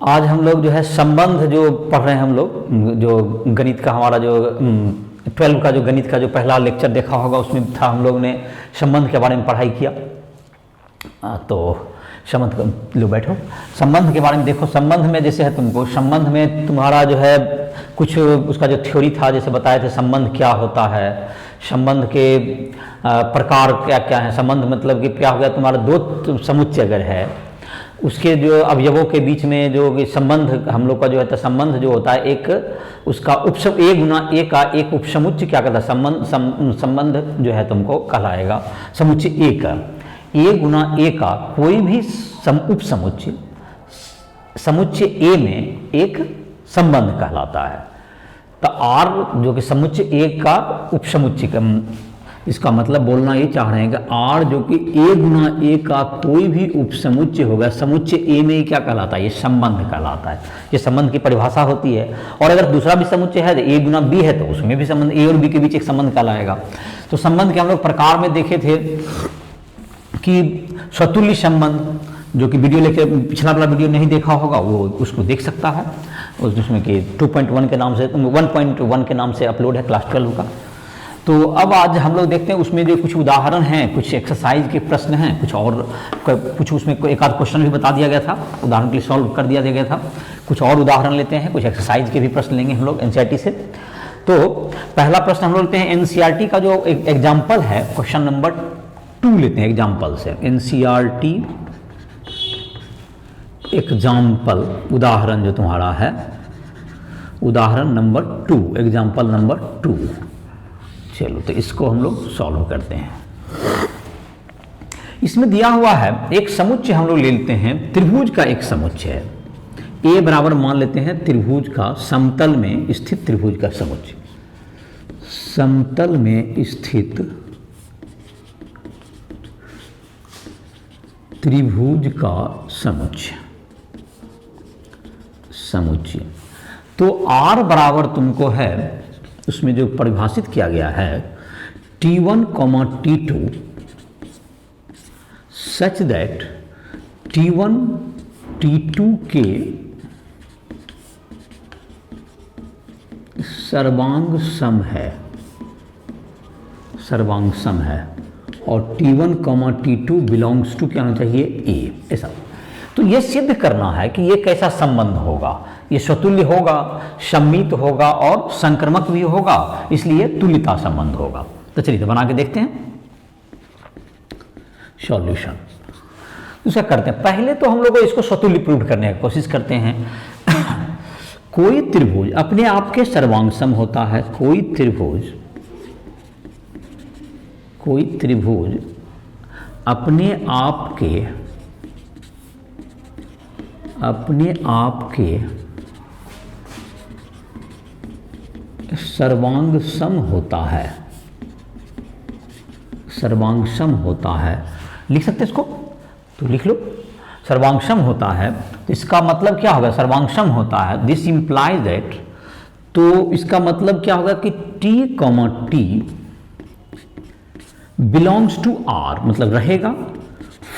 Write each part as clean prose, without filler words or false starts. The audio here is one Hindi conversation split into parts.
आज हम लोग जो है संबंध जो पढ़ रहे हैं, हम लोग जो गणित का हमारा जो 12 का जो गणित का जो पहला लेक्चर देखा होगा उसमें था, हम लोग ने संबंध के बारे में पढ़ाई किया। तो संबंध लो बैठो, संबंध के बारे में देखो। संबंध में जैसे है तुमको, संबंध में तुम्हारा जो है कुछ उसका जो थ्योरी था, जैसे बताए थे संबंध क्या होता है, संबंध के प्रकार क्या क्या है। संबंध मतलब कि क्या हो गया, तुम्हारा दो समुच्चय अगर है उसके जो अवयवों के बीच में जो संबंध हम लोग का जो है, तो संबंध जो होता है एक उसका उपसम ए गुना ए का एक उपसमुच्चय क्या कहता है, संबंध जो है तुमको कहलाएगा समुच्चय ए का। ए गुना ए का कोई भी उपसमुच्चय समुच्चय ए में एक संबंध कहलाता है। तो आर जो कि समुच्चय ए का उपसमुच्चय, इसका मतलब बोलना ये चाह रहे हैं कि आर जो कि ए गुना ए का कोई भी उपसमुच्चय होगा समुच्चय ए में ही क्या कहलाता है, ये संबंध कहलाता है। ये संबंध की परिभाषा होती है। और अगर दूसरा भी समुच्चय है, ए गुना बी है, तो उसमें भी संबंध ए और बी के बीच एक संबंध कहलाएगा। तो संबंध के हम लोग प्रकार में देखे थे कि स्वतुल्य संबंध, जो कि वीडियो लेके पिछला वाला वीडियो नहीं देखा होगा वो उसको देख सकता है, उसमें कि 2.1 के नाम से 1.1 के नाम से अपलोड है क्लास 12 का। तो अब आज हम लोग देखते हैं उसमें जो कुछ उदाहरण हैं, कुछ एक्सरसाइज के प्रश्न हैं, कुछ उसमें एक आध क्वेश्चन भी बता दिया गया था, उदाहरण के लिए सॉल्व कर दिया गया था। कुछ और उदाहरण लेते हैं, कुछ एक्सरसाइज के भी प्रश्न लेंगे हम लोग एनसीईआरटी से। तो पहला प्रश्न हम लोग लेते हैं एनसीईआरटी का जो एक एग्जाम्पल है, क्वेश्चन नंबर 2 लेते हैं एग्जाम्पल से। एनसीईआरटी एग्जाम्पल उदाहरण जो तुम्हारा है, उदाहरण नंबर 2, एग्जाम्पल नंबर 2। चलो तो इसको हम लोग सॉल्व करते हैं। इसमें दिया हुआ है एक समुच्चय हम लोग ले लेते हैं, त्रिभुज का एक समुच्चय है। ए बराबर मान लेते हैं त्रिभुज का, समतल में स्थित त्रिभुज का समुच्चय, समतल में स्थित त्रिभुज का समुच्चय। तो आर बराबर तुमको है, उसमें जो परिभाषित किया गया है T1, T2 such that T1 T2 के सर्वांग सम है, सर्वांग सम है, और T1, T2 बिलोंग्स टू क्या होना चाहिए, ए, ऐसा। तो ये सिद्ध करना है कि ये कैसा संबंध होगा, ये स्वतुल्य होगा, सम्मित होगा और संक्रमक भी होगा, इसलिए तुल्यता संबंध होगा। तो चलिए तो बना के देखते हैं सॉल्यूशन। दूसरा करते हैं, पहले तो हम लोग इसको स्वतुल्य प्रूव करने की कोशिश करते हैं। कोई त्रिभुज अपने आप के सर्वांग सम होता है, कोई त्रिभुज अपने आप के सर्वांग सम होता है, सर्वांग सम होता है। लिख सकते इसको, तो लिख लो सर्वांग सम होता है। तो इसका मतलब क्या होगा, सर्वांग सम होता है, दिस इंप्लाइज दैट, तो इसका मतलब क्या होगा कि T, बिलोंग्स टू आर, मतलब रहेगा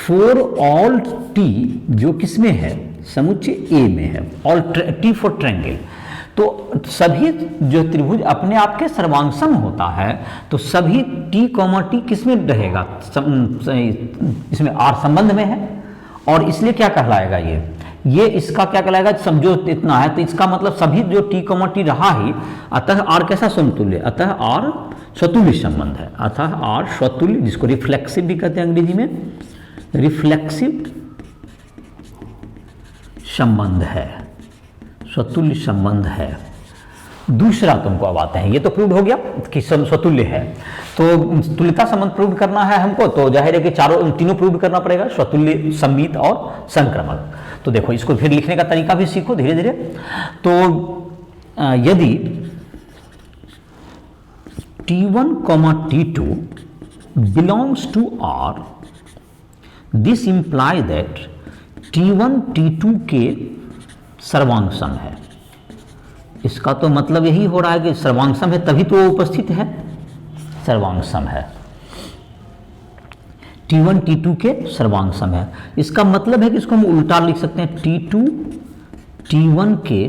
फॉर ऑल T जो किसमें है, समुच्चय ए में है, ऑल T फॉर ट्रायंगल। तो सभी जो त्रिभुज अपने आप के सर्वांग सम होता है, तो सभी T, किसमें रहेगा, इसमें आर संबंध में है, और इसलिए क्या कहलाएगा ये इसका क्या कहलाएगा, समझो इतना है, तो इसका मतलब सभी जो T, रहा ही, अतः आर कैसा समतुल्य, अतः आर स्वतुल्य संबंध है, अतः आर स्वतुल्य, जिसको रिफ्लेक्सिव भी कहते हैं अंग्रेजी में, रिफ्लेक्सिव संबंध है, स्वतुल्य संबंध है। दूसरा तुमको अब आते हैं, ये तो प्रूव हो गया कि स्वतुल्य है, तो तुल्यता संबंध प्रूव करना है हमको, तो जाहिर है कि तीनों प्रूव करना पड़ेगा, स्वतुल्य, सम्मित और संक्रमक। तो देखो इसको फिर लिखने का तरीका भी सीखो धीरे धीरे। तो यदि T1, T2 belongs to R, this imply that T1 T2 के सर्वांग सम है। इसका तो मतलब यही हो रहा है कि सर्वांग सम है तभी तो वो उपस्थित है, सर्वांग सम है, T1 T2 के सर्वांग सम है। इसका मतलब है कि इसको हम उल्टा लिख सकते हैं, T2 T1 के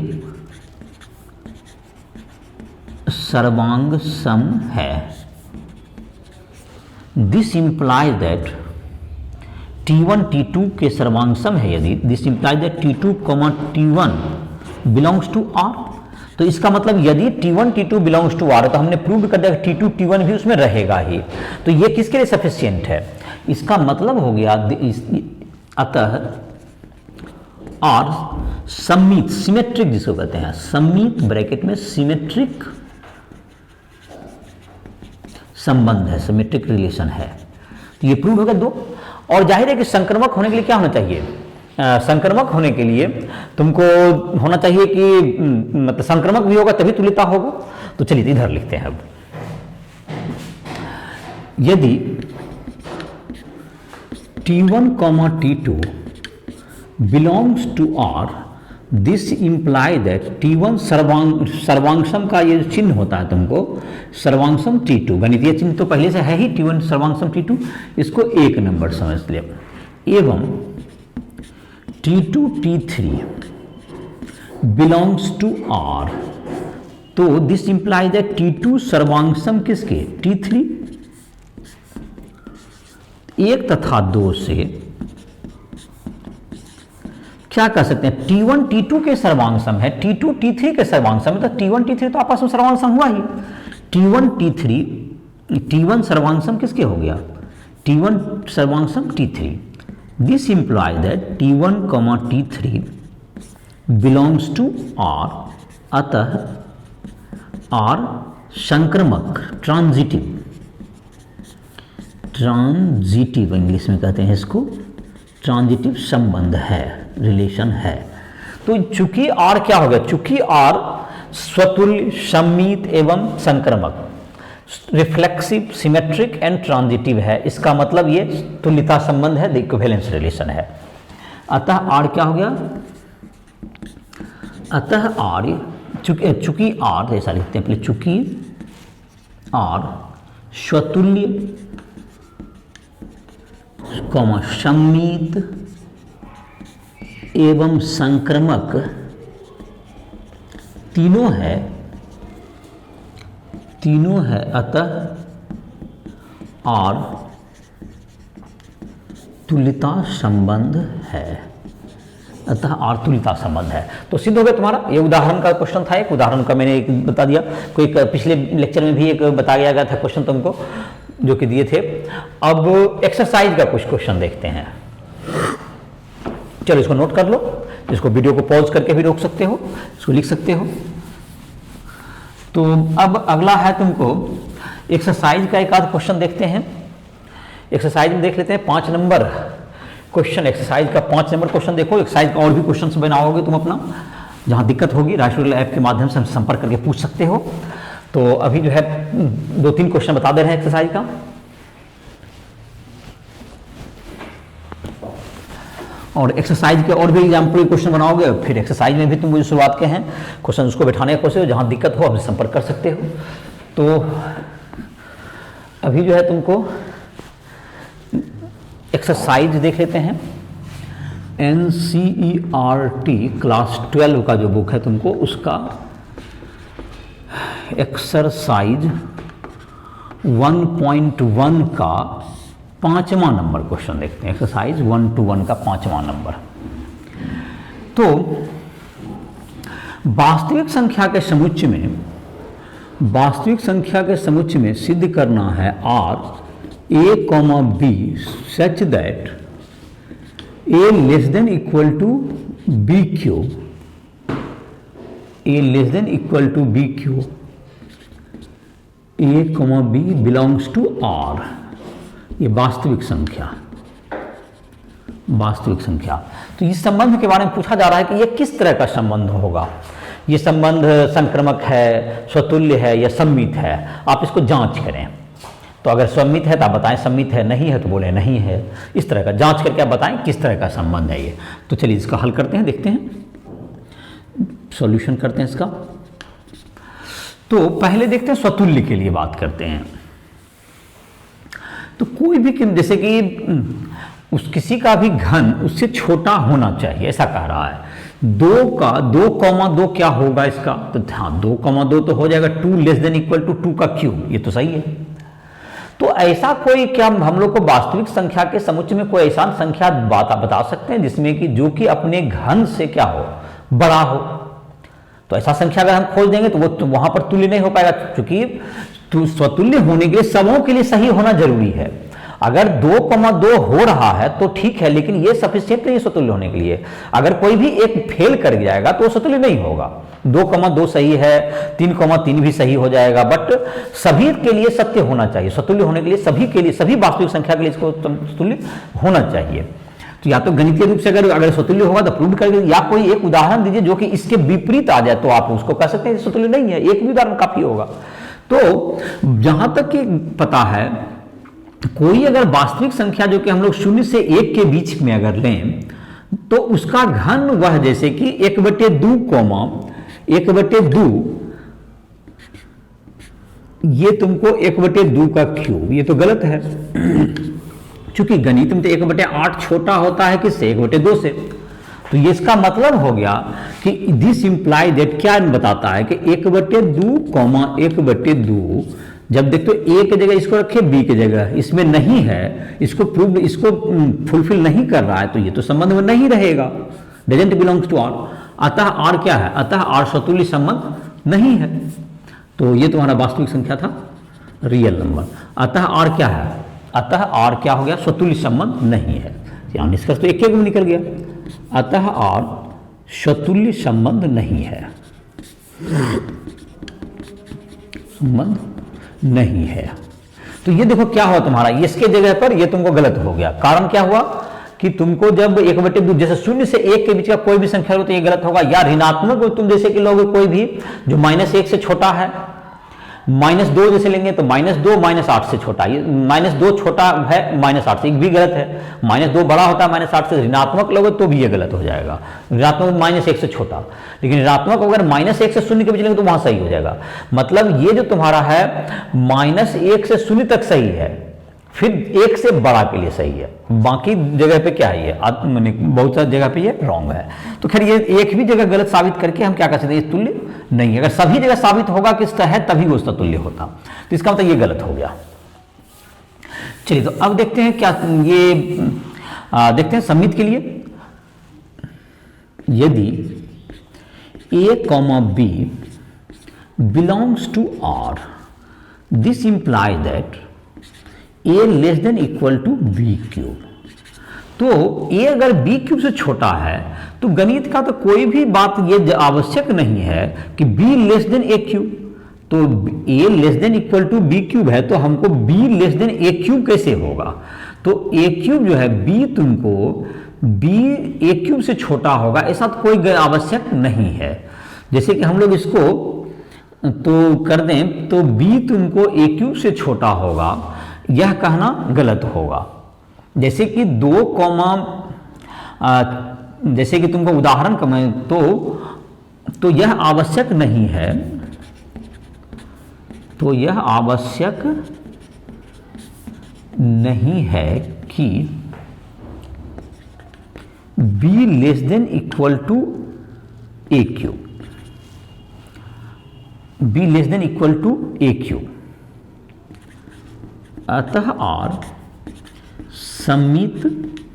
सर्वांग सम है। This implies that T1 T2 के सर्वांग सम है यदि, this implies that T2, T1 belongs to R। तो इसका मतलब यदि T1 T2 belongs to R तो हमने प्रूव कर दिया कि T2 T1 भी उसमें रहेगा ही। तो ये किसके लिए सफिशिएंट है? इसका मतलब हो गया अतः R सममित, सिमेट्रिक जिसको कहते हैं, सममित ब्रैकेट में सिमेट्रिक संबंध है, सिमेट्रिक रिलेशन है। तो ये प्रूव होगा 2। और जाहिर है कि संक्रामक होने के लिए क्या होना चाहिए? संक्रामक होने के लिए तुमको होना चाहिए कि मतलब संक्रामक भी होगा तभी तुल्यता होगा। तो चलिए इधर लिखते हैं अब, यदि T1, T2 belongs to R, this implies that T1 सर्वांगसम का ये चिन्ह होता है तुमको, सर्वांगसम T2, गणितीय चिन्ह तो पहले से है ही, T1 सर्वांगसम T2, इसको 1 नंबर समझ लिया। एवं T2 T3 belongs to R, तो दिस इंप्लाइज दैट T2 सर्वांगसम किसके? T3। 1 तथा 2 से क्या कर सकते हैं? T1 T2 के सर्वांगसम है, T2 T3 के सर्वांगसम है, तो T1 T3 तो आपस में सर्वांगसम हुआ ही। T1 T3, T1 सर्वांगसम किसके हो गया? T1 सर्वांगसम T3। This implies that T1, T3 belongs to R, अतः R संक्रामक, ट्रांजिटिव इंग्लिश में कहते हैं इसको, ट्रांजिटिव संबंध है, रिलेशन है। तो चूंकि R क्या हो गया? चूंकि R स्वतुल्य, सम्मित एवं संक्रामक, रिफ्लेक्सिव, सिमेट्रिक एंड ट्रांजिटिव है, इसका मतलब ये तुल्यता संबंध है, इक्विवेलेंस रिलेशन है। अतः R क्या हो गया? अतः R, चूंकि R, ऐसा लिखते हैं पहले, चूंकि R स्वतुल्य, सम्मित एवं संक्रामक तीनों है, अतः R तुल्यता संबंध है, अतः R तुल्यता संबंध है। तो सिद्ध हो गया तुम्हारा। ये उदाहरण का क्वेश्चन था, एक उदाहरण का मैंने एक बता दिया, कोई पिछले लेक्चर में भी एक बताया गया था क्वेश्चन तुमको जो कि दिए थे। अब एक्सरसाइज का कुछ क्वेश्चन देखते हैं। चलो इसको नोट कर लो, इसको वीडियो को पॉज करके भी रोक सकते हो, इसको लिख सकते हो। तो अब अगला है तुमको एक्सरसाइज का एक आध क्वेश्चन देखते हैं। एक्सरसाइज में देख लेते हैं 5 नंबर क्वेश्चन, एक्सरसाइज का 5 नंबर क्वेश्चन देखो। एक्सरसाइज का और भी क्वेश्चन बनाओगे तुम अपना, जहां दिक्कत होगी राष्ट्रीय ऐप के माध्यम से हम संपर्क करके पूछ सकते हो। तो अभी जो है 2-3 क्वेश्चन बता दे रहे हैं एक्सरसाइज का। और एक्सरसाइज के और भी एग्जाम्पल क्वेश्चन बनाओगे, फिर एक्सरसाइज में भी तुम मुझे शुरुआत के हैं क्वेश्चन उसको बैठाने की कोशिश, जहां दिक्कत हो हमसे संपर्क कर सकते हो। तो अभी जो है तुमको एक्सरसाइज देख लेते हैं। NCERT क्लास 12 का जो बुक है तुमको, उसका एक्सरसाइज 1.1 का 5वां नंबर क्वेश्चन देखते हैं। एक्सरसाइज 1-1 का 5वां नंबर। तो वास्तविक संख्या के समुच्चय में सिद्ध करना है R A, B such that A less than equal to B cube, A less than equal to B cube, A, B belongs to R। ये वास्तविक संख्या। तो इस संबंध के बारे में पूछा जा रहा है कि यह किस तरह का संबंध होगा। ये संबंध संक्रामक है, स्वतुल्य है या सम्मित है, आप इसको जांच करें। तो अगर सम्मित है तो आप बताएं सम्मित है, नहीं है तो बोले नहीं है। इस तरह का जांच करके आप बताएं किस तरह का संबंध है ये। तो चलिए इसका हल करते हैं, देखते हैं, सॉल्यूशन करते हैं इसका। तो पहले देखते हैं स्वतुल्य के लिए बात करते हैं। तो कोई भी जैसे कि किसी का भी घन उससे छोटा होना चाहिए, ऐसा कह रहा है। 2,2 क्या होगा इसका, तो हाँ 2,2 तो हो जाएगा 2 लेस देन इक्वल टू 2 का क्यूब, ये तो सही है। तो ऐसा कोई क्या हम लोग को वास्तविक संख्या के समुच्चय में कोई ऐसा संख्या बता सकते हैं जिसमें कि जो कि अपने घन से क्या हो, बड़ा हो। तो ऐसा संख्या अगर हम खोज देंगे तो वो तो वहां पर तुल्य नहीं हो पाएगा, क्योंकि स्वतुल्य होने के लिए सबों के लिए सही होना जरूरी है। अगर 2,2 हो रहा है तो ठीक है, लेकिन ये सफिशिएंट नहीं है स्वतुल्य होने के लिए। अगर कोई भी एक फेल कर जाएगा तो स्वतुल्य नहीं होगा। 2,2 सही है, 3,3 भी सही हो जाएगा, बट सभी के लिए सत्य होना चाहिए। स्वतुल्य होने के लिए सभी के लिए, सभी वास्तविक संख्या के लिए इसको तुल्य होना चाहिए। तो या तो गणितीय रूप से अगर स्वतुल्य होगा तो प्रूव करके, या कोई एक उदाहरण दीजिए जो कि इसके विपरीत आ जाए तो आप उसको कह सकते हैं स्वतुल्य नहीं है। एक भी उदाहरण काफी होगा। तो जहां तक कि पता है, कोई अगर वास्तविक संख्या जो कि हम लोग 0 से 1 के बीच में अगर लें तो उसका घन वह, जैसे कि 1/2 ये तुमको 1/2 का क्यूब, ये तो गलत है क्योंकि गणित में तो 1/8 छोटा होता है किससे, 1/2 से। तो ये इसका मतलब हो गया कि दिस इंप्लाई दैट, क्या बताता है कि 1/2, 1/2 जब देखो ए की जगह इसको रखे बी की जगह, इसमें नहीं है, इसको फुलफिल नहीं कर रहा है, तो ये तो संबंध में नहीं रहेगा, डजंट बिलोंग्स टू आर। अतः आर क्या है, अतः आर स्वतुल्य संबंध नहीं है। तो ये तुम्हारा वास्तविक संख्या था, रियल नंबर। अतः आर क्या है, अतः आर क्या हो गया, स्वतुल्य संबंध नहीं है। यहाँ निष्कर्ष तो एक में निकल गया, अतः आर स्वतुल्य संबंध नहीं है, संबंध नहीं है। तो ये देखो क्या हुआ तुम्हारा, इसके जगह पर ये तुमको गलत हो गया। कारण क्या हुआ कि तुमको जब 1/2, जैसे 0 से 1 के बीच का कोई भी संख्या हो तो ये गलत होगा। या ऋणात्मक तुम जैसे कि लोग कोई भी जो -1 से छोटा है, -2 जैसे लेंगे तो -2 -8 से छोटा, ये -2 छोटा है -8 से, एक भी गलत है। -2 बड़ा होता है -8 से, ऋणात्मक लोगे तो भी ये गलत हो जाएगा। ऋणात्मक -1 से छोटा, लेकिन ऋणात्मक अगर -1 से 0 के बीच लेंगे तो वहां सही हो जाएगा। मतलब ये जो तुम्हारा है -1 से 0 तक सही है, फिर 1 से बड़ा के लिए सही है, बाकी जगह पे क्या है, ये बहुत सारी जगह पे ये रॉन्ग है। तो खैर ये एक भी जगह गलत साबित करके हम क्या कर सकते हैं, ये तुल्य नहीं है। अगर सभी जगह साबित होगा कि इसका है तभी वो उसका तुल्य होता, तो इसका मतलब ये गलत हो गया। चलिए तो अब देखते हैं क्या ये देखते हैं समित के लिए, यदि a, b belongs to R, this implies that a less than equal to b cube. तो a अगर b क्यूब से छोटा है तो गणित का तो कोई भी बात ये आवश्यक नहीं है कि b less than a cube. तो a less than equal to b cube है, तो हमको b less than a cube कैसे होगा। तो a क्यूब जो है b तुमको b a क्यूब से छोटा होगा, ऐसा तो कोई आवश्यक नहीं है। जैसे कि हम लोग इसको तो कर दें तो b तुमको a क्यूब से छोटा होगा, यह कहना गलत होगा। जैसे कि 2, जैसे कि तुमको उदाहरण कमें तो यह आवश्यक नहीं है, तो यह आवश्यक नहीं है कि b less than equal to a cube, b less than equal to a cube. अतः R सममित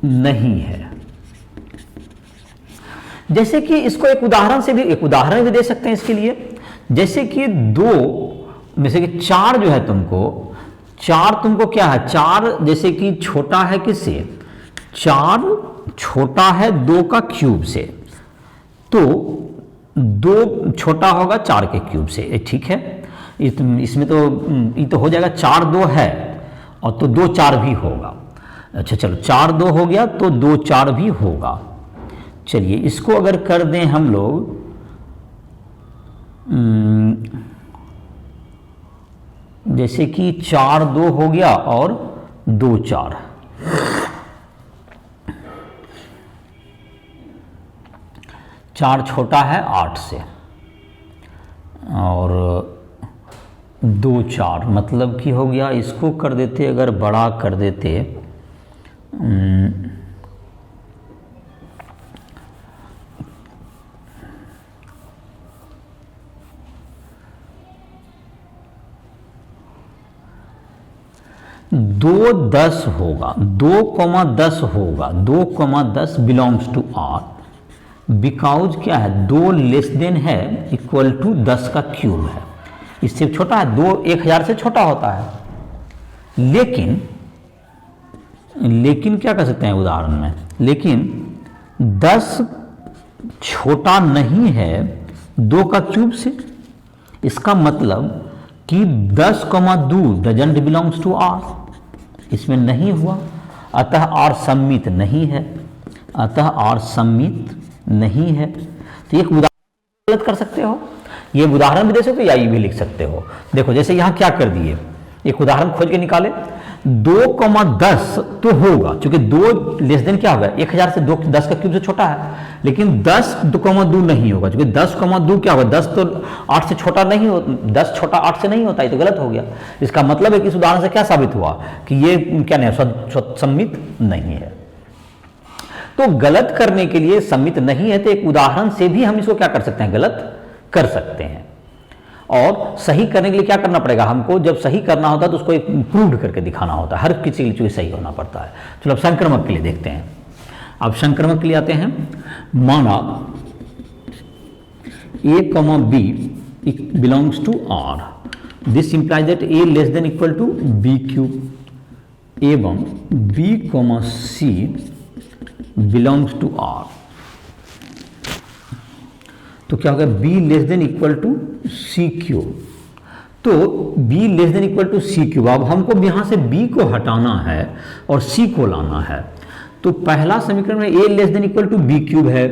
नहीं है। जैसे कि इसको एक उदाहरण भी दे सकते हैं इसके लिए। जैसे कि 2 में से कि 4 जो है तुमको क्या है, 4 जैसे कि छोटा है किससे, 4 छोटा है 2 का क्यूब से, तो 2 छोटा होगा 4 के क्यूब से, ठीक है। इसमें तो ये तो हो जाएगा 4 2 है और तो 2 4 भी होगा। अच्छा चलो 4 2 हो गया तो 2 4 भी होगा। चलिए इसको अगर कर दें हम लोग जैसे कि 4 2 हो गया और 2 4, 4 छोटा है 8 से और 2 4, मतलब कि हो गया, इसको कर देते अगर बड़ा कर देते 2 10 होगा, 2,10 होगा, 2,10 बिलोंग्स टू आर बिकॉज क्या है, 2 लेस देन है इक्वल टू 10 का क्यूब है, इससे छोटा है, 2 1000 से छोटा होता है। लेकिन क्या कर सकते हैं उदाहरण में, लेकिन 10 छोटा नहीं है 2 का क्यूब से, इसका मतलब कि 10,2 डजंट बिलोंग्स टू आर, इसमें नहीं हुआ, अतः आर सम्मित नहीं है, अतः आर सम्मित नहीं है। तो एक उदाहरण गलत कर सकते हो, ये उदाहरण भी दे सकते हो या ये भी लिख सकते हो। देखो जैसे यहां क्या कर दिए, एक उदाहरण खोज के निकाले, 2,10 तो होगा, क्योंकि 2 लेस देन क्या होगा 1000 से 2 10 का क्यूब से छोटा है, लेकिन 10,2 नहीं होगा, क्योंकि 10,2 क्या होगा, 10 तो 8 से छोटा नहीं हो, 10 छोटा 8 से नहीं होता, ये तो गलत हो गया। इसका मतलब है कि इस उदाहरण से क्या साबित हुआ कि ये क्या नहीं सम्मित नहीं है। तो गलत करने के लिए सम्मित नहीं है, तो एक उदाहरण से भी हम इसको क्या कर सकते हैं, गलत कर सकते हैं। और सही करने के लिए क्या करना पड़ेगा हमको, जब सही करना होता है तो उसको एक प्रूव करके दिखाना होता है, हर किसी के लिए सही होना पड़ता है। चलो अब संक्रमक के लिए देखते हैं। अब संक्रमक के लिए आते हैं, माना a, b belongs to r, this implies that a less than equal to b cube एवं b, c belongs to r। तो क्या होगा, b less than equal to c cube, तो b less than equal to c cube. अब हमको यहां से b को हटाना है और c को लाना है, तो पहला समीकरण में a less than equal to b cube है,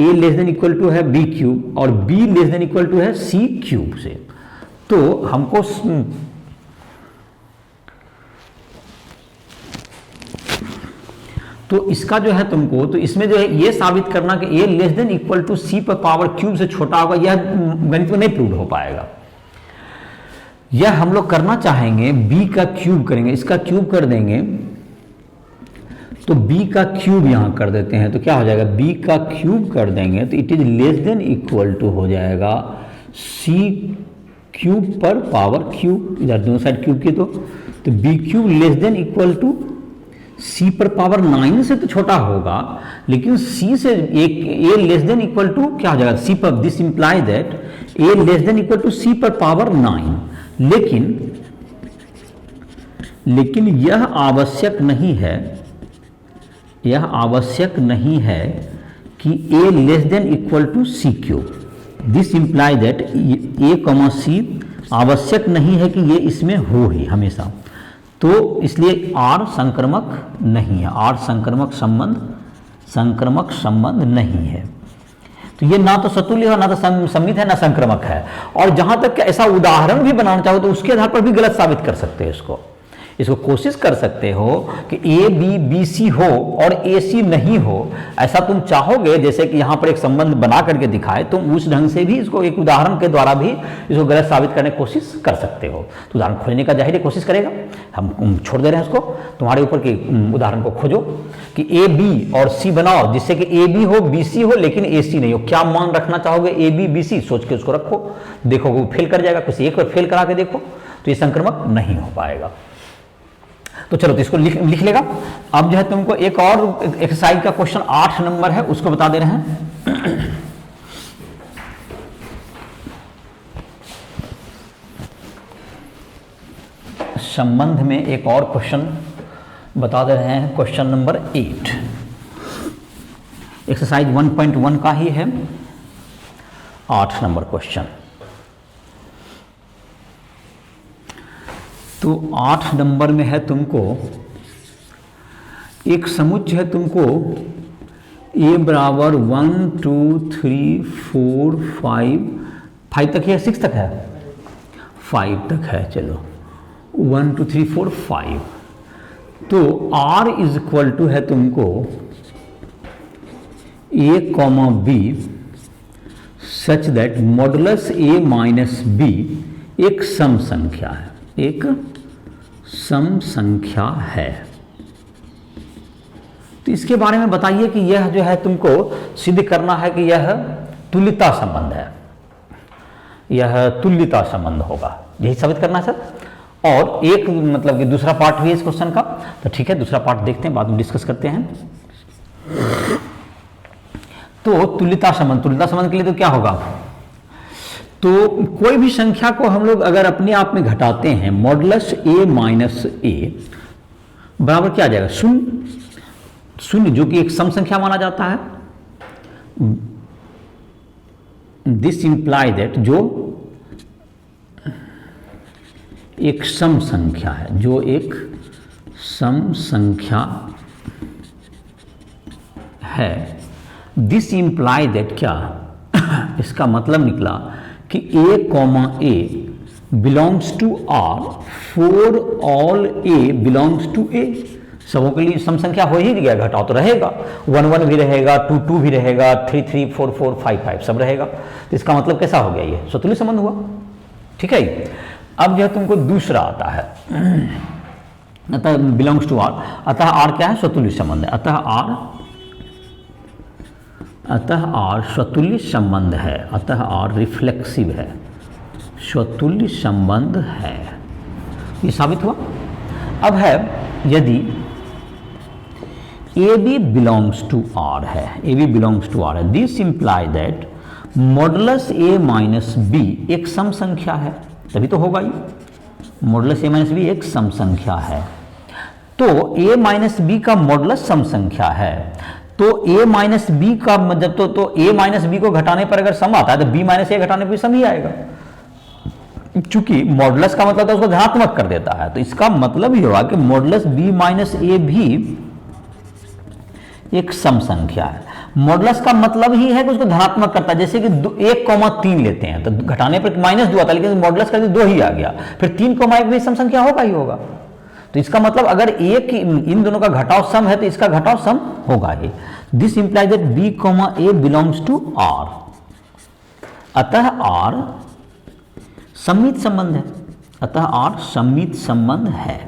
a less than equal to है b क्यूब और b less than equal to है c क्यूब से। तो हमको तो इसका जो है तुमको, तो इसमें जो है ये साबित करना कि a less than equal to c पर पावर क्यूब से छोटा होगा, यह गणित में नहीं प्रूव हो पाएगा। यह हम लोग करना चाहेंगे, b का क्यूब करेंगे, इसका क्यूब कर देंगे, तो b का क्यूब यहां कर देते हैं, तो क्या हो जाएगा, b का क्यूब कर देंगे तो it is less than equal to हो जाएगा c क्यूब पर पावर क्यूब, इधर दोनों साइड क्यूब की, तो b cube less than equal to c पर पावर 9 से तो छोटा होगा, लेकिन c से एक a less than equal to क्या हो जाएगा, c पर, this imply that a less than equal to c पर पावर 9। लेकिन यह आवश्यक नहीं है, यह आवश्यक नहीं है कि a less than equal to c cube, this imply that a, c आवश्यक नहीं है कि ये इसमें हो ही हमेशा, तो इसलिए R संक्रमक नहीं है, R संक्रमक संबंध नहीं है। तो ये ना तो सतुल्य है, ना तो सम्मित है, ना संक्रमक है। और जहां तक ऐसा उदाहरण भी बनाना चाहो तो उसके आधार पर भी गलत साबित कर सकते हैं इसको कोशिश कर सकते हो कि ए बी बी सी हो और ए सी नहीं हो, ऐसा तुम चाहोगे, जैसे कि यहाँ पर एक संबंध बना करके दिखाए, तुम उस ढंग से भी इसको एक उदाहरण के द्वारा भी इसको गलत साबित करने की कोशिश कर सकते हो। तो उदाहरण खोजने का जाहिर कोशिश करेगा, हम छोड़ दे रहे हैं उसको, तुम्हारे ऊपर के उदाहरण को खोजो कि ए बी और सी बनाओ, जिससे कि ए बी हो बी सी हो लेकिन ए सी नहीं हो। क्या मान रखना चाहोगे, ए बी बी सी, सोच के उसको रखो, देखो वो फेल कर जाएगा, किसी एक बार फेल करा के देखो, तो ये संक्रमक नहीं हो पाएगा। तो चलो तो इसको लिख लेगा। अब जो है तुमको एक और एक्सरसाइज का क्वेश्चन 8 नंबर है, उसको बता दे रहे हैं। संबंध में एक और क्वेश्चन बता दे रहे हैं, क्वेश्चन नंबर 8, एक्सरसाइज 1.1 का ही है, 8 नंबर क्वेश्चन। तो 8 नंबर में है तुमको एक समुच्चय है, तुमको a बराबर 1 2 3 4 5 तक है, 6 तक है, 5 तक है, चलो 1 2 3 4 5। तो r इज इक्वल टू है तुमको a, b such that modulus a minus b एक सम संख्या है, एक सम संख्या है। तो इसके बारे में बताइए कि यह जो है तुमको सिद्ध करना है कि यह तुल्यता संबंध है, यह तुल्यता संबंध होगा, यही साबित करना है सर। और एक मतलब कि दूसरा पार्ट भी है इस क्वेश्चन का। तो ठीक है, दूसरा पार्ट देखते हैं, बाद में डिस्कस करते हैं। तो तुल्यता संबंध के लिए तो क्या होगा, तो कोई भी संख्या को हम लोग अगर अपने आप में घटाते हैं, मॉडुलस a माइनस ए बराबर क्या आ जाएगा, शून्य, जो कि एक सम संख्या माना जाता है। दिस इंप्लाई दैट, जो एक सम संख्या है, जो एक सम संख्या है। दिस इंप्लाई दैट क्या, इसका मतलब निकला कि a, belongs to R for all a belongs to a। सबों के लिए सम संख्या हो ही गया, घटाओ तो रहेगा, 1 1 भी रहेगा, 2 2 भी रहेगा, 3 3 4 4 5 5 सब रहेगा। तो इसका मतलब कैसा हो गया, ये स्वतुल्य संबंध हुआ। ठीक है, अब जो तुमको दूसरा आता है, अतः बिलोंग्स टू आर, अतः आर क्या है, स्वतुल्य संबंध है। अतः आर स्वतुल्य संबंध है, अतः आर रिफ्लेक्सिव है, स्वतुल्य संबंध है, ये साबित हुआ। अब है यदि A B belongs to R है, A B belongs to R है, this imply that modulus A minus B एक सम संख्या है, तभी तो होगा ये, मॉडुलस ए माइनस बी एक सम संख्या है। तो ए माइनस बी का मॉडुलस सम संख्या है, तो a माइनस बी का मतलब तो a माइनस बी को घटाने पर अगर सम आता है तो b माइनस ए घटाने पर सम ही आएगा, चूंकि मॉडुलस का मतलब तो उसको धनात्मक कर देता है। तो इसका मतलब ही होगा कि मॉडुलस b माइनस ए भी एक सम संख्या है। मॉडुलस का मतलब ही है कि उसको धनात्मक करता है, जैसे कि 1,3 लेते हैं तो घटाने पर -2 आता है, लेकिन मॉडुलस कर 2 ही आ गया, फिर 3,1 भी सम संख्या होगा ही होगा। तो इसका मतलब अगर एक इन दोनों का घटाव सम है तो इसका घटाव सम होगा ही। This imply that b, a belongs to r, अतः r सम्मित संबंध है, अतः r सम्मित संबंध है,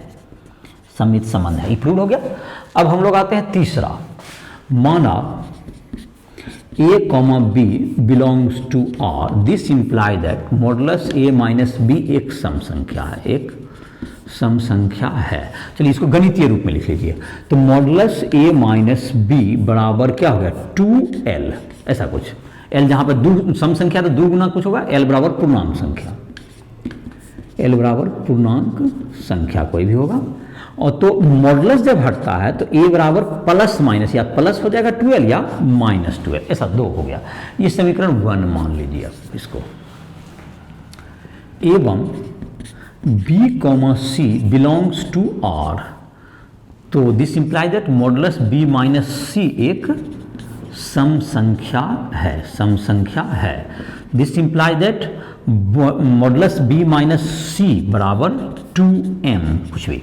सम्मित संबंध है, प्रूव हो गया। अब हम लोग आते हैं तीसरा, माना a, b belongs to r, this imply that modulus a minus b एक सम संख्या है, एक सम संख्या है। चलिए इसको गणितीय रूप में लिख लीजिए। तो मॉडुलस a माइनस बी बराबर क्या हो गया, 2l, ऐसा कुछ। l जहां पर सम संख्या तो 2 गुना कुछ होगा, l बराबर पूर्णांक संख्या, l बराबर पूर्णांक संख्या कोई भी होगा। और तो मॉडुलस जब हटता है तो a बराबर प्लस माइनस, या प्लस हो जाएगा 2l या -2l, ऐसा 2 हो गया। ये समीकरण 1 मान लीजिए आप इसको। एवं b, c belongs to r, तो this imply that modulus b minus c एक सम संख्या है, सम संख्या है। This imply that modulus b minus c बराबर 2m कुछ भी,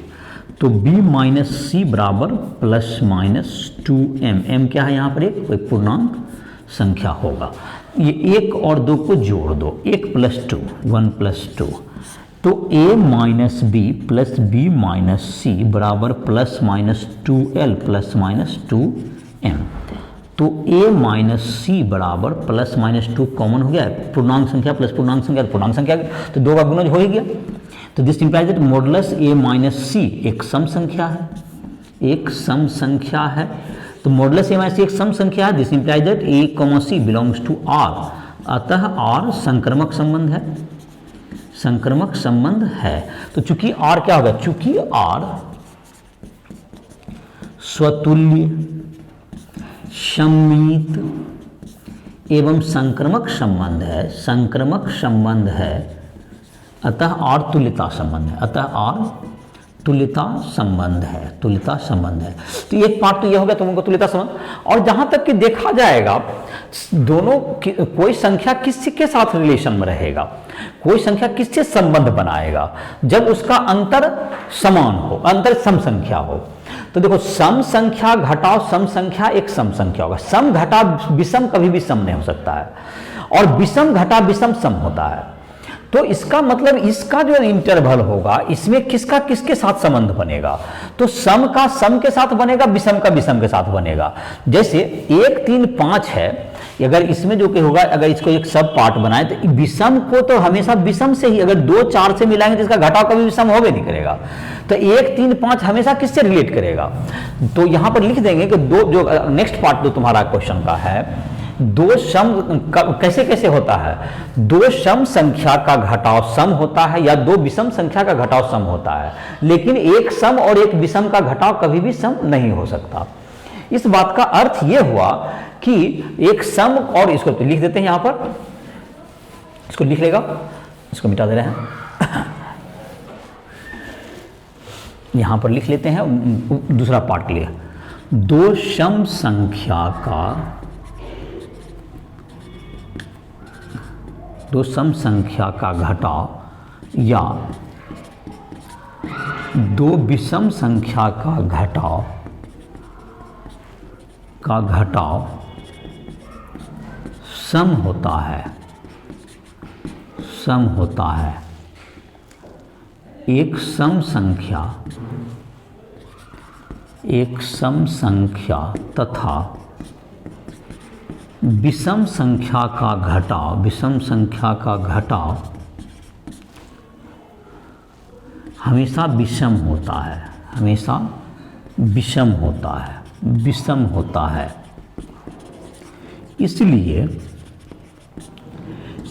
तो b माइनस c बराबर ±2m, m क्या है यहाँ पर, एक कोई पूर्णांक संख्या होगा। ये 1 और 2 को जोड़ दो, 1 + 2 1 + 2, तो a minus B plus B minus C बराबर ±2l ±2m, तो a माइनस सी बराबर ±2 कॉमन हो गया, पूर्णांक संख्या प्लस पूर्णांक संख्या, पूर्णांक संख्या तो 2 का गुणज हो ही गया। तो this implies that modulus a minus C एक सम संख्या है, एक सम संख्या है। तो मॉडुलस a माइनस सी एक सम संख्या है। This implies that a, c belongs to r, अतः r संक्रमक संबंध है, संक्रमक संबंध है। तो चूंकि r क्या होगा, चूंकि r स्वतुल्य, सम्मित एवं संक्रमक संबंध है, संक्रमक संबंध है, अतः r तुल्यता संबंध है, अतः r तुल्यता संबंध है, तुल्यता संबंध है। तो एक पार्ट तो ये हो गया तुमको तुल्यता संबंध। और जहां तक कि देखा जाएगा दोनों कोई संख्या किसी के साथ रिलेशन में रहेगा, कोई संख्या किससे संबंध बनाएगा, जब उसका अंतर समान हो, अंतर सम संख्या हो। तो देखो सम संख्या घटाओ सम संख्या एक सम संख्या होगा, सम घटा विषम कभी भी सम नहीं हो सकता है, और विषम घटा विषम सम होता है। तो इसका मतलब इसका जो इंटरवल होगा इसमें किसका किसके साथ संबंध बनेगा, तो सम का सम के साथ बनेगा, विषम का विषम के साथ बनेगा। जैसे 1 3 5 है, अगर इसमें जो कि होगा, अगर इसको एक सब पार्ट बनाए तो विषम को तो हमेशा विषम से ही, अगर 2 4 से मिलाएंगे तो इसका घटाव कभी विषम होवे नहीं करेगा। तो 1 3 5 हमेशा किससे रिलेट करेगा? तो यहां पर लिख देंगे कि दो, जो नेक्स्ट पार्ट जो तुम्हारा क्वेश्चन का है, 2 सम कैसे कैसे होता है, 2 सम संख्या का घटाव सम होता है या 2 विषम संख्या का घटाव सम होता है, लेकिन एक सम और एक विषम का घटाव कभी भी सम नहीं हो सकता। इस बात का अर्थ यह हुआ कि एक सम, और इसको तो लिख देते हैं यहां पर, इसको लिख लेगा, इसको मिटा दे रहे हैं, यहां पर लिख लेते हैं दूसरा पार्ट के लिए। 2 सम संख्या का, 2 सम संख्या का घटाव या 2 विषम संख्या का घटाव सम होता है, सम होता है। एक सम संख्या तथा विषम संख्या का घटाव हमेशा विषम होता है, हमेशा विषम होता है। इसलिए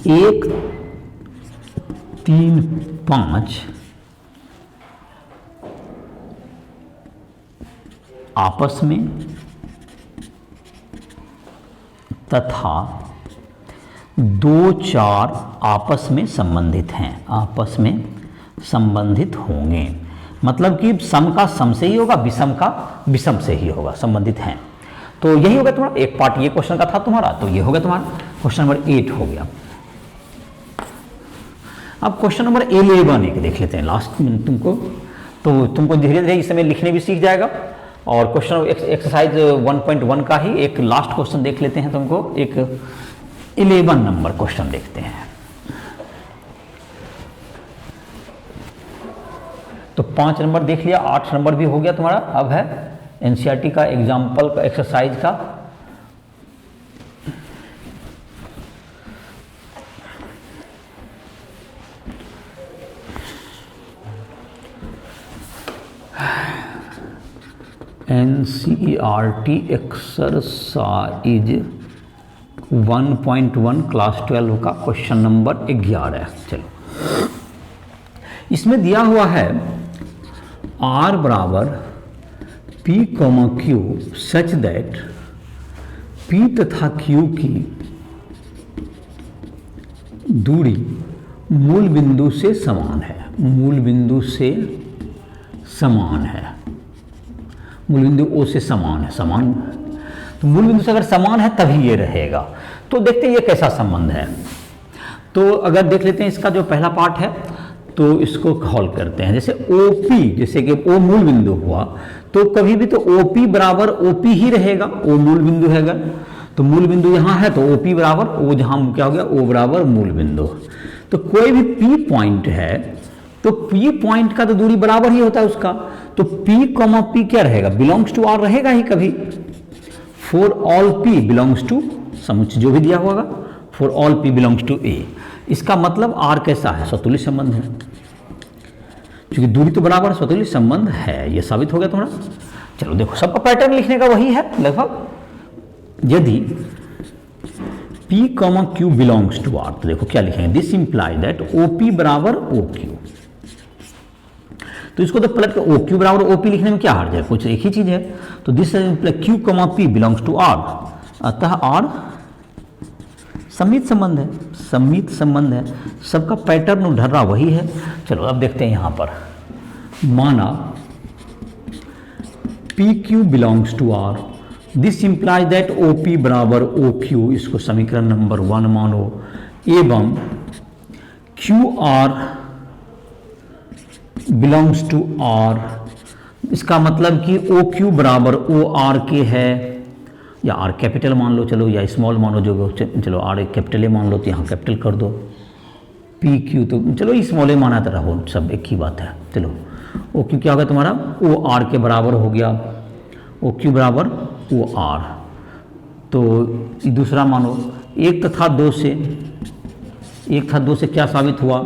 1 3 5 आपस में तथा 2 4 आपस में संबंधित होंगे। मतलब कि सम का सम से ही होगा, विषम का विषम से ही होगा, संबंधित हैं। तो यही होगा तुम्हारा, एक पार्ट ये क्वेश्चन का था तुम्हारा, तो ये होगा तुम्हारा क्वेश्चन नंबर 8 हो गया। अब क्वेश्चन नंबर 11 एक देख लेते हैं लास्ट में तुमको, तो तुमको धीरे धीरे इस समय लिखने भी सीख जाएगा। और क्वेश्चन एक्सरसाइज 1.1 का ही एक लास्ट क्वेश्चन देख लेते हैं, तुमको एक 11 नंबर क्वेश्चन देखते हैं। तो 5 नंबर देख लिया, 8 नंबर भी हो गया तुम्हारा। अब है एनसीईआरटी का एग्जाम्पल का एक्सरसाइज का। एनसीईआरटी एक्सरसाइज 1.1 क्लास 12 का क्वेश्चन नंबर 11। चलो, इसमें दिया हुआ है R बराबर P, Q such that P तथा Q की दूरी मूल बिंदु से समान है, मूल बिंदु से समान है, मूल बिंदु O से समान है, समान। तो मूल बिंदु से अगर समान है तभी ये रहेगा। तो देखते हैं ये कैसा संबंध है। तो अगर देख लेते हैं इसका जो पहला पार्ट है, तो इसको हॉल करते हैं। जैसे OP, जैसे कि O मूल बिंदु हुआ, तो कभी भी तो OP बराबर OP ही रहेगा, O मूल बिंदु है। अगर तो मूल बिंदु यहाँ है तो OP बराबर O, जहाँ क्या हो गया O बराबर मूल बिंदु। तो कोई भी P पॉइंट है तो P पॉइंट का तो दूरी बराबर ही होता है उसका। तो P, क्या रहेगा, बिलोंग्स टू R रहेगा ही कभी। For all P belongs to समुच्चय जो भी दिया होगा, for all P belongs to A। इसका मतलब R कैसा है, स्वतुल्य संबंध है, क्योंकि दूरी तो बराबर स्वतुल्य संबंध है। यह साबित हो गया तुम्हारा। चलो देखो, सबका पैटर्न लिखने का वही है लगभग। यदि P, Q belongs to R, तो देखो क्या लिखेंगे, दिस इंप्लाई दैट OP बराबर OQ। तो इसको तो पलट कर OQ बराबर OP लिखने में क्या हर्ज है, कुछ एक ही चीज है। तो this Q, P belongs to R, अतः R सममित संबंध है, सममित संबंध है। सबका पैटर्न ढर्रा वही है। चलो अब देखते हैं यहां पर, माना PQ belongs to R, this implies that OP बराबर OQ, इसको समीकरण नंबर 1 मानो, एवं QR बिलोंग्स टू R, इसका मतलब कि OQ बराबर OR के है, या R कैपिटल मान लो, चलो, या स्मॉल मानो, जो चलो R कैपिटल ए मान लो, तो यहाँ कैपिटल कर दो। PQ तो चलो स्मॉल ए माना तो रहो, सब एक ही बात है। चलो OQ क्या होगा तुम्हारा, OR के बराबर हो गया, OQ बराबर OR। तो दूसरा मानो 1 तथा 2 से, 1 तथा 2 से क्या साबित हुआ,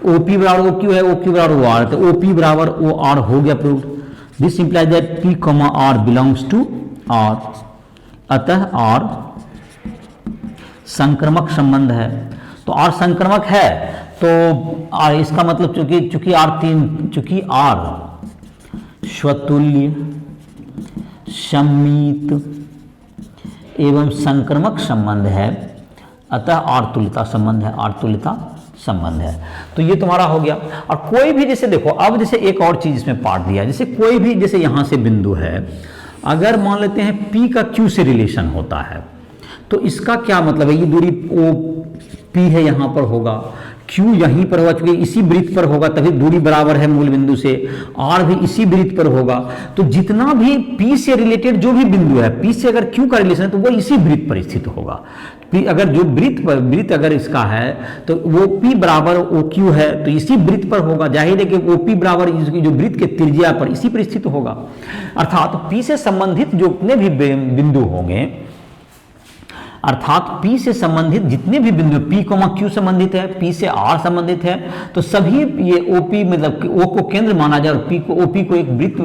OP बराबर OQ है, OQ बराबर OR, तो OP बराबर OR हो गया proved. This implies that P, R belongs to R, अतः R संक्रमक संबंध है। तो R संक्रमक है, तो R इसका मतलब चूंकि R स्वतुल्य, सम्मित एवं संक्रमक संबंध है, अतः R तुल्यता संबंध है, R तुल्यता संबंध है। तो ये तुम्हारा हो गया। और कोई भी जैसे देखो, अब जैसे एक और चीज इसमें पार्ट दिया है, जैसे कोई भी जैसे यहां से बिंदु है, अगर मान लेते हैं P का Q से रिलेशन होता है, तो इसका क्या मतलब है, ये दूरी OP है यहां पर होगा, Q यहीं पर होगा, क्योंकि इसी वृत्त पर होगा तभी दूरी बराबर है मूल बिंदु से, R भी इसी वृत्त पर होगा। तो जितना भी P से रिलेटेड जो भी बिंदु है, P से अगर Q का रिलेशन है तो वो इसी वृत्त पर स्थित होगा। P अगर जो वृत्त अगर इसका है तो वो P बराबर OQ है, तो इसी वृत्त पर होगा। जाहिर है कि OP बराबर जो वृत्त के त्रिज्या पर इसी पर स्थित होगा। अर्थात P से संबंधित जो जितने भी बिंदु होंगे, अर्थात P से संबंधित जितने भी बिंदु, P, Q संबंधित है, P से R संबंधित है, तो सभी ये OP मतलब O को केंद्र माना जाए और OP को एक वृत्त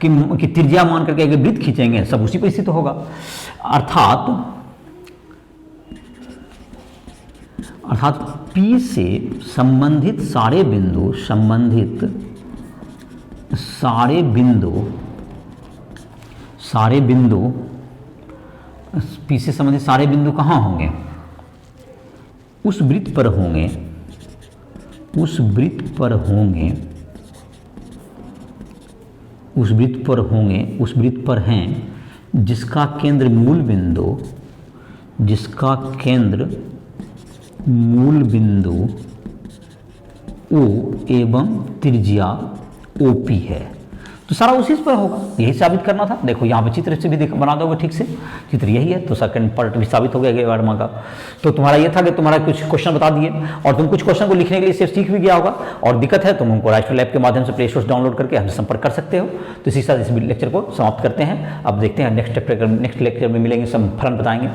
की त्रिज्या मान करके एक वृत्त खींचेंगे, सब उसी पर स्थित होगा। अर्थात P से संबंधित सारे बिंदु P से संबंधित सारे बिंदु कहाँ होंगे, उस वृत्त पर होंगे, उस वृत्त पर हैं जिसका केंद्र मूल बिंदु O एवं त्रिज्या OP है। तो सारा उसी पर होगा, यही साबित करना था। देखो यहाँ पे चित्र से भी बना दोगे ठीक से, चित्र यही है, तो सेकंड पार्ट भी साबित हो गया वर्मा का। तो तुम्हारा ये था कि तुम्हारा कुछ क्वेश्चन बता दिए और तुम कुछ क्वेश्चन को लिखने के लिए सिर्फ सीख भी गया होगा। और दिक्कत है तुम हमको राइट लैब के माध्यम से प्ले स्टोर डाउनलोड करके हमसे संपर्क कर सकते हो। तो इसी साथ इस लेक्चर को समाप्त करते हैं। अब देखते हैं नेक्स्ट लेक्चर में मिलेंगे, सब फलन बताएंगे।